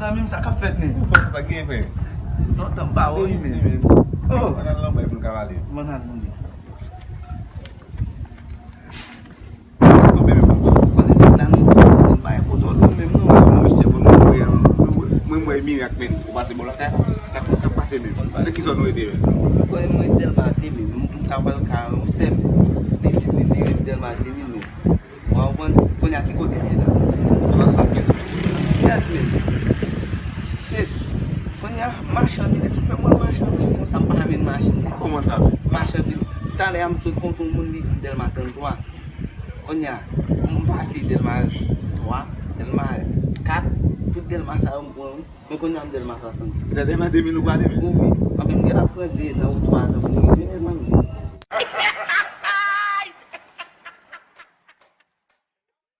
zanmim sa ka fet men. Sa gen fe. Non tan ba ou men. Oh, Manan lan bay pou kavale. manan moun di. Kon bebe pou. Kon de nan nou bay koto nou men nou. Mwen se pou mwen mwen mi ak men. Ou pase bon la kas. Sa ka pase men. De ki son nou ete men. Kon mwen Delma Demi, mwen tabal ka mwen sem. Ni tit ni di Delma Demi men. Wan kon ya ki kote di la. Lan sa kes men. Yes men. Shit. Kon ya marchan bi de se fe mwen marchan. Mwen sa pa men marchan. Koman sa? Marchan bi. Tale am sou konton moun li Delma 33. Kon ya, mwen pasi Delma 3, Delma 4, tout Delma sa mwen kon ya am Delma 60. De Delma 2000 nou pale men. Oui, mwen gen apren 2 an ou 3 an pou mwen gen man.